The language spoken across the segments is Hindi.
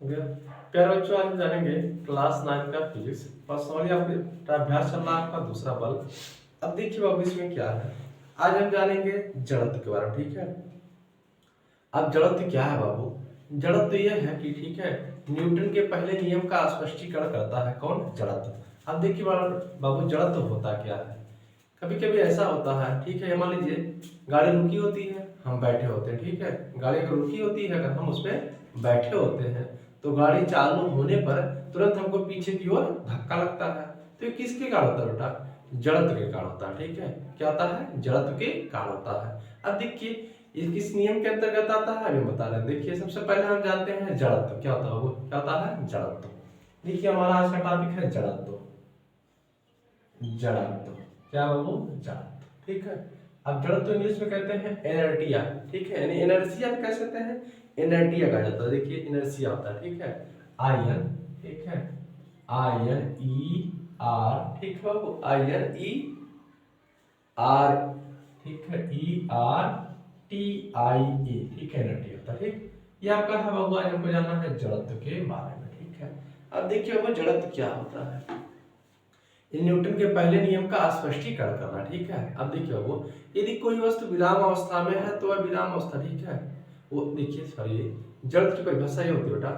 गया। प्यारे बच्चों, आज हम जानेंगे क्लास 9 का फिजिक्स। पर्सनली आपका अभ्यास चल रहा है आपका दूसरा बल। अब देखिए बाबू इसमें क्या है। आज हम जानेंगे जड़त्व के बारे में, ठीक है। अब जड़त्व क्या है बाबू? जड़त्व यह है कि ठीक है, न्यूटन के पहले नियम का स्पष्टीकरण करता है कौन? जड़त्व। अब देखिए बाबू, जड़त्व होता क्या है। कभी कभी ऐसा होता है, ठीक है, मान लीजिए गाड़ी रुकी होती है, हम बैठे होते हैं, ठीक है। गाड़ी अगर रुकी होती है, अगर हम उसमें बैठे होते हैं तो गाड़ी चालू होने पर तुरंत हमको पीछे की ओर धक्का लगता है। तो ये किसके कारण होता है बेटा? जड़त्व के कारण होता है, ठीक है। क्या होता है? जड़त्व के कारण होता है। अब देखिए ये किस नियम के अंतर्गत आता है, अभी बता रहे हैं। देखिए सबसे पहले हम जानते हैं जड़त्व क्या होता है। वो क्या होता है? जड़त्व। देखिए हमारा आज का टॉपिक है जड़त्व। जड़त्व क्या बाबू? जड़त्व, ठीक है। अब जड़त्व इंग्लिश में कहते हैं इनर्टिया, ठीक है। यानी इनर्शिया कह सकते हैं, इनर्टिया कहा जाता है। देखिए इनर्शिया होता है, ठीक है, आई एन, ठीक है, आई एन ई आर, ठीक है बाबू, आई एन ई आर, ठीक है, ई आर टी आई ए, ठीक है, इनर्टिया होता है, ठीक। ये आपका है बाबू, आज हमको जानना है जड़त्व के बारे में, ठीक है। अब देखिए बाबू जड़त्व क्या होता है। न्यूटन के पहले नियम का स्पष्टीकरण करना, ठीक है। अब देखिए वो, यदि कोई वस्तु विराम अवस्था में है तो वह विराम अवस्था, ठीक है। वो देखिए सॉरी, जड़त्व की परिभाषा ये होती है बेटा,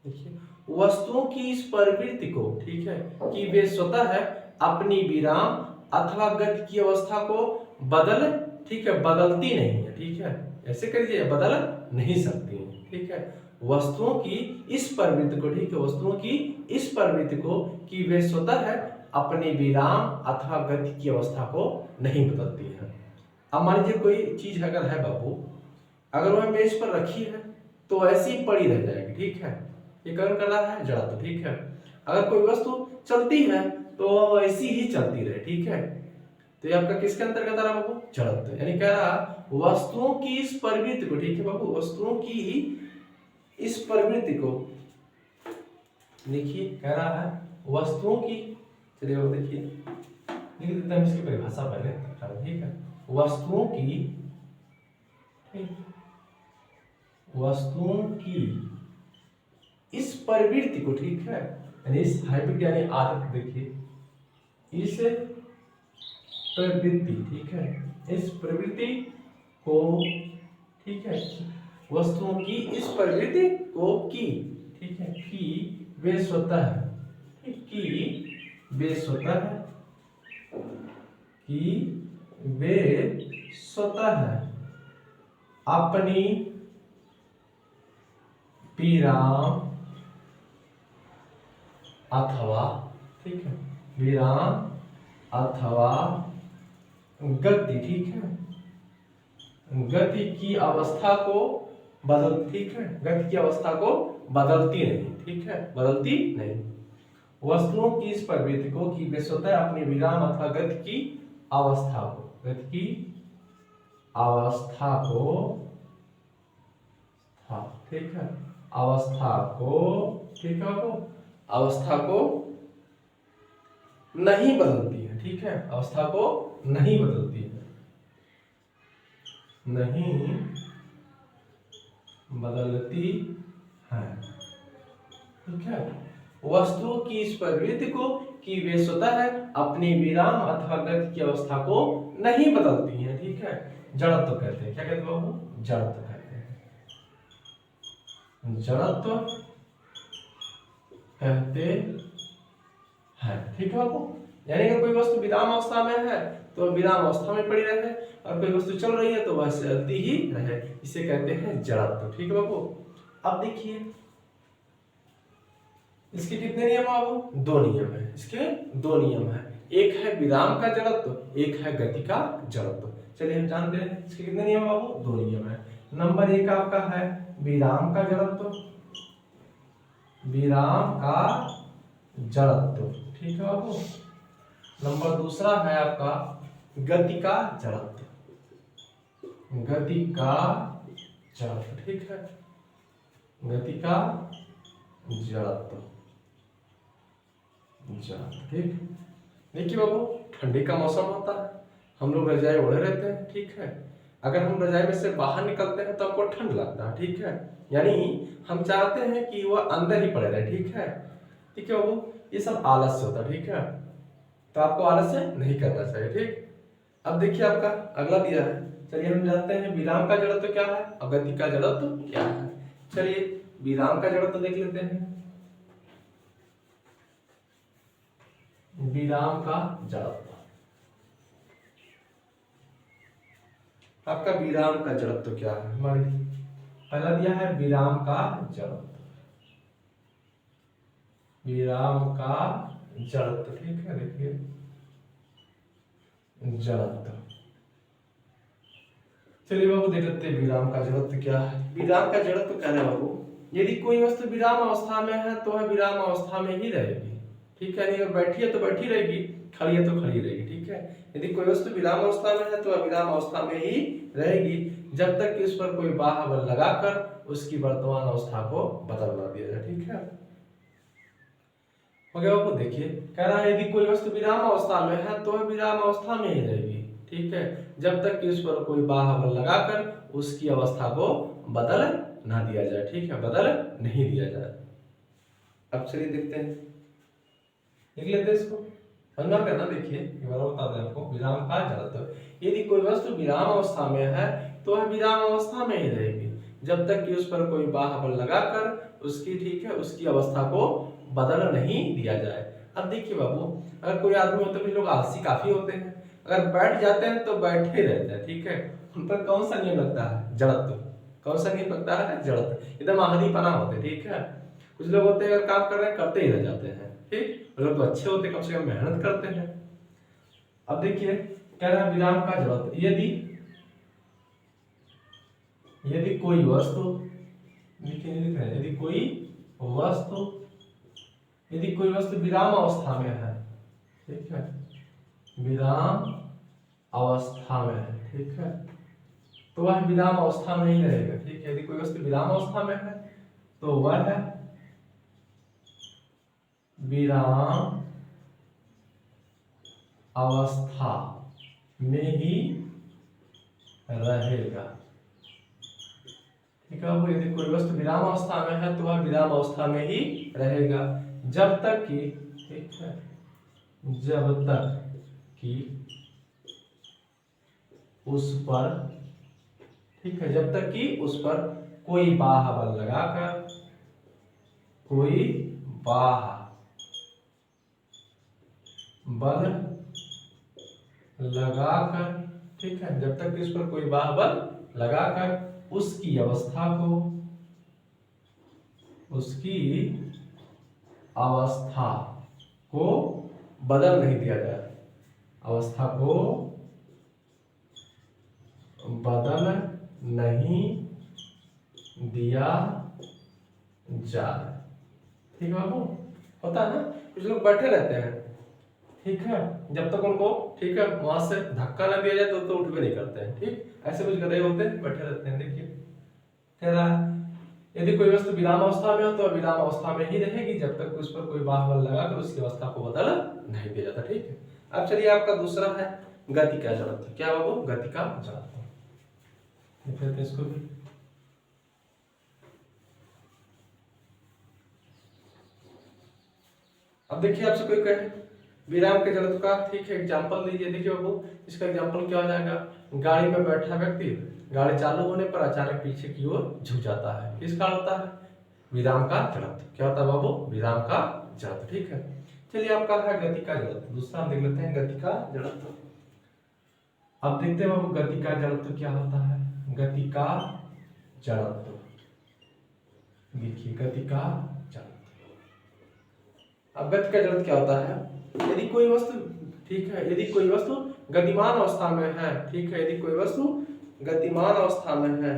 देखिए वस्तुओं की इस प्रवृत्ति को, ठीक है, कि वे स्वतः है अपनी विराम अथवा गति की अवस्था को बदल, ठीक है, बदलती नहीं है, ठीक है। ऐसे करिए, बदल नहीं सकती है, ठीक है। वस्तुओं की इस प्रवृत्ति को, ठीक है, वस्तुओं की इस प्रवृत्ति को कि वे स्वतः है अपने विराम अथवा गति की अवस्था को नहीं बदलती है। अब मान लीजिए कोई चीज अगर है बाबू, अगर वह मेज पर रखी है तो ऐसी ही पड़ी रह जाएगी, ठीक है। ये कौन कर रहा है? जड़त्व, ठीक है। अगर कोई वस्तु चलती है तो वह ऐसी ही चलती रहे, ठीक है। तो ये आपका किसके अंतर्गत आ रहा बाबू? जड़त्व। यानी कह रहा वस्तुओं की इस प्रवृत्ति को, ठीक है बाबू, वस्तुओं की इस प्रवृत्ति को, देखिए कह रहा है वस्तुओं की, चलिए वो देखिए लिख देते हैं इसकी परिभाषा पहले, ठीक है। वस्तुओं की, वस्तुओं की इस प्रवृत्ति को, ठीक है, यानी इस हाइब्रिड यानी आदत, देखिए इस प्रवृत्ति, ठीक है, इस प्रवृत्ति को, ठीक है, वस्तुओं की इस प्रवृत्ति को की, ठीक है, कि वे स्वतः, कि वे स्वतः, कि वे स्वतः अपनी विराम अथवा, ठीक है, विराम अथवा गति, ठीक है, गति की अवस्था को बदल, ठीक है, गति की अवस्था को बदलती नहीं, ठीक है, बदलती नहीं। वस्तुओं की इस प्रवृत्ति को कि वे स्वतः अपनी विराम अथवा गति की अवस्था को, गति की अवस्था को, ठीक है, अवस्था को, ठीक है, वो अवस्था को नहीं बदलती है, ठीक है, अवस्था को नहीं बदलती है, नहीं बदलती है, ठीक है। वस्तुओं की इस प्रवृत्ति को कि वे स्वतः है अपनी विराम अथवा गति की अवस्था को नहीं बदलती हैं, ठीक है, जड़त्व कहते हैं। क्या कहते हैं बाबू? जड़त्व कहते हैं, जड़त्व कहते हैं, ठीक है बाबू। यानी अगर कोई वस्तु विराम अवस्था में है तो विराम अवस्था में पड़ी रहे, और कोई वस्तु चल रही है तो वह चलती ही रहे, इसे कहते हैं जड़त्व, ठीक है बाबू। अब देखिए इसके कितने नियम है बाबू? दो नियम है, इसके दो नियम है। एक है विराम का जड़त्व, एक है गति का जड़त्व। चलिए हम जानते हैं इसके कितने नियम बाबू? दो नियम है। नंबर एक आपका है विराम का जड़त्व, विराम का जड़त्व, ठीक है बाबू। नंबर दूसरा है आपका गति का जड़त्व, गति का जड़त्व, ठीक है, गति का जड़त्व, ठीक। देखिए बाबू ठंडी का मौसम होता है, हम लोग रजाई ओढ़े रहते हैं, ठीक है। अगर हम रजाई में से बाहर निकलते हैं तो हमको ठंड लगता है, ठीक है, यानी हम चाहते हैं कि वह अंदर ही पड़े रहे, ठीक है। ठीक है बाबू, ये सब आलस्य होता है, ठीक है, तो आपको आलस्य नहीं करना चाहिए, ठीक। अब देखिए आपका अगला दिया है, चलिए हम जानते हैं विराम का जड़त्व क्या है और गति का जड़त्व क्या है। चलिए विराम का जड़त्व देख लेते हैं। विराम का जड़त्व, आपका विराम का जड़त्व क्या है, हमारी पहला दिया है विराम का जड़त्व, विराम का जड़त्व, ठीक है। देखिए जड़त्व, चलिए बाबू देख लेते हैं विराम का जड़त्व क्या है। विराम का जड़त्व क्या है बाबू, यदि कोई वस्तु विराम अवस्था में है तो वह विराम अवस्था में ही रहेगी, ठीक है, नहीं बैठी है तो बैठी रहेगी, खड़ी है तो खड़ी रहेगी, ठीक है। यदि कोई वस्तु विराम अवस्था में है तो वह विराम अवस्था में ही रहेगी जब तक कि उस पर कोई बाह्य बल लगाकर उसकी वर्तमान अवस्था को बदल ना दिया जाए, ठीक है। हो गया बाबू, देखिए कह रहा है यदि कोई वस्तु विराम अवस्था में है तो वह विराम अवस्था में ही रहेगी, ठीक है, जब तक कि उस पर कोई बाह्य बल लगाकर उसकी अवस्था को बदल ना दिया जाए, ठीक है, बदल नहीं दिया जाए। अब चलिए देखते हैं, देख लेते हैं इसको समझा करना। देखिए बता दें आपको विराम का जड़त्व, यदि कोई वस्तु विराम अवस्था में है तो वह विराम अवस्था में ही रहेगी जब तक कि उस पर कोई बाह्य बल लगाकर उसकी, ठीक है, उसकी अवस्था को बदल नहीं दिया जाए। अब देखिए बाबू, अगर कोई आदमी होते हैं, लोग आलसी काफी होते हैं, अगर बैठ जाते हैं तो बैठे रहते हैं, ठीक है, उन पर कौन सा नियम लगता है, जड़त्व, कौन सा नियम लगता है, जड़त्व, एकदम आहारीपना होते हैं, ठीक है। कुछ लोग होते हैं अगर काम कर रहे हैं करते ही रह जाते हैं, ठीक, लोग तो अच्छे होते हैं, कम से कम मेहनत करते हैं। अब देखिए कह रहा है विराम का जड़त्व, यदि कोई वस्तु, देखिए यदि कोई वस्तु विराम अवस्था में है, ठीक है, विराम अवस्था में है, ठीक है, तो वह विराम अवस्था में ही रहेगा, ठीक है। यदि कोई वस्तु विराम अवस्था में है तो वह विराम अवस्था में ही रहेगा, ठीक है। यदि कोई वस्तु विराम अवस्था में है तो वह विराम अवस्था में ही रहेगा जब तक कि, ठीक है, जब तक कि उस पर, ठीक है, जब तक कि उस पर कोई बाह्य बल लगाकर, कोई बाह्य बल लगाकर, ठीक है, जब तक कि उस पर कोई बाह्य बल लगाकर उसकी अवस्था को बदल नहीं दिया जाए, अवस्था को बदल नहीं दिया जाए, ठीक है बाबू। होता है ना, कुछ लोग बैठे रहते हैं, ठीक है, जब तक उनको, ठीक है, वहां से धक्का ना दिया जाए तो उठ भी नहीं करते हैं, ठीक, ऐसे कुछ गधे होते हैं बैठे रहते हैं। देखिए कह रहा है यदि कोई वस्तु विराम अवस्था में हो तो विराम अवस्था में ही रहेगी जब तक उस पर कोई बाह्य बल लगाकर उसकी अवस्था को बदल नहीं दिया जाता, ठीक है। अब चलिए आपका दूसरा है गति का जड़त्व, क्या बाबू, गति का जड़त्व, देखते इसको भी। अब देखिए आपसे कोई कहे विराम के जड़त्व का, ठीक है, एग्जांपल दीजिए। देखिए बाबू इसका एग्जांपल क्या हो जाएगा, गाड़ी में बैठा व्यक्ति गाड़ी चालू होने पर अचानक पीछे की ओर झुक जाता है, किस कारण होता है, विराम का जड़त्व, क्या होता है बाबू, विराम का जड़त्व, ठीक है। चलिए आपका है गति का जड़त्व, दूसरा हम देख लेते हैं गति का जड़त्व। अब देखते हैं बाबू गति का जड़त्व क्या होता है, गति का जड़त्व, देखिए गति का जड़त्व। अब गति का जड़त्व क्या होता है, यदि कोई वस्तु, ठीक है, यदि कोई वस्तु गतिमान अवस्था में है, ठीक है, यदि कोई वस्तु गतिमान अवस्था में है,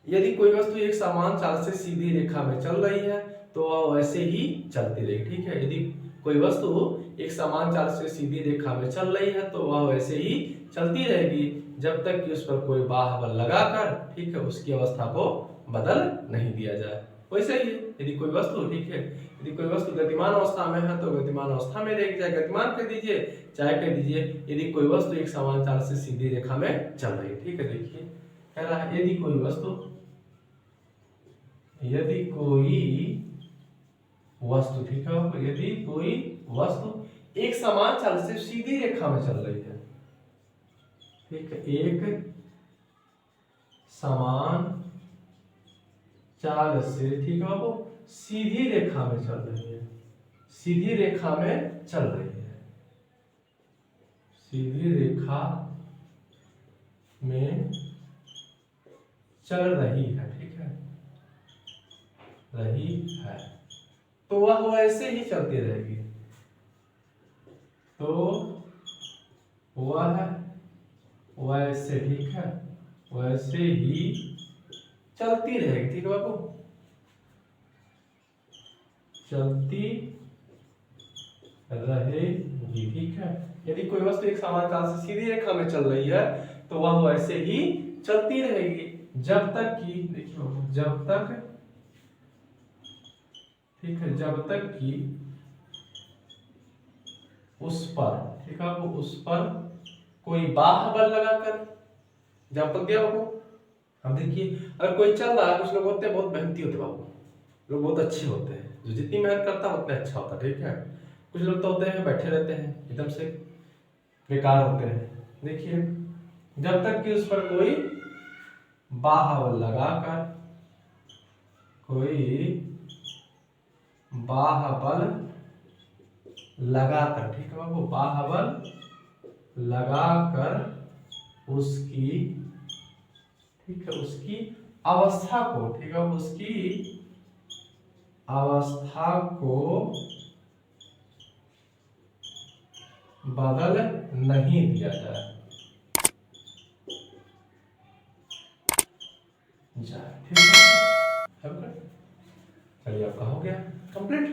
यदि कोई वस्तु एक समान चाल से सीधी रेखा में चल रही है तो वह वैसे ही चलती रहेगी, ठीक है, यदि कोई वस्तु एक समान चाल से सीधी रेखा में चल रही है तो वह वैसे ही चलती रहेगी जब तक कि उस पर कोई बाह्य बल लगाकर, ठीक है, उसकी अवस्था को बदल नहीं दिया जाए। वैसे ही यदि कोई वस्तु, ठीक है, यदि कोई वस्तु गतिमान अवस्था में है तो गतिमान अवस्था में रहेगी, चाहे गतिमान कह दीजिए चाहे कह दीजिए यदि कोई वस्तु एक समान चाल से सीधी रेखा में चल रही है। ठीक है, देखिए कह रहा है यदि कोई वस्तु ठीक है, यदि कोई वस्तु एक समान चाल से सीधी रेखा में चल रही है, ठीक है, एक समान चाल से, ठीक है बाबू, सीधी रेखा में चल रही है, सीधी रेखा में चल रही है, सीधी रेखा में चल रही है, ठीक है, रही है, तो वह वैसे ही चलती रहेगी, तो वह वैसे, ठीक है, वैसे ही चलती रहेगी। ठीक है बाबू, चलती रहेगी। ठीक है, यदि कोई वस्तु एक समान काल से सीधी रेखा में चल रही है तो वह वैसे ही चलती रहेगी जब तक कि, देखिए जब तक, ठीक है, जब तक कि उस पर, ठीक है, वो उस पर कोई बाह्य बल लगाकर, एग्जाम्पल दिया बाबू, हम देखिए अगर कोई चल रहा है, कुछ लोग होते हैं बहुत मेहनती होते हैं बाबू, लोग बहुत अच्छे होते हैं, जो जितनी मेहनत करता है उतना अच्छा होता है। ठीक है, कुछ लोग तो होते हैं बैठे रहते हैं, एकदम से बेकार होते हैं। देखिए जब तक कि उस पर कोई बाह्य बल लगाकर, कोई बाह्य बल लगाकर, ठीक है बाबू, बाह्य बल लगाकर उसकी, ठीक है, उसकी अवस्था को, ठीक है, उसकी अवस्था को बदल नहीं दिया जाए, ठीक है, चलिए आपका हो गया कंप्लीट।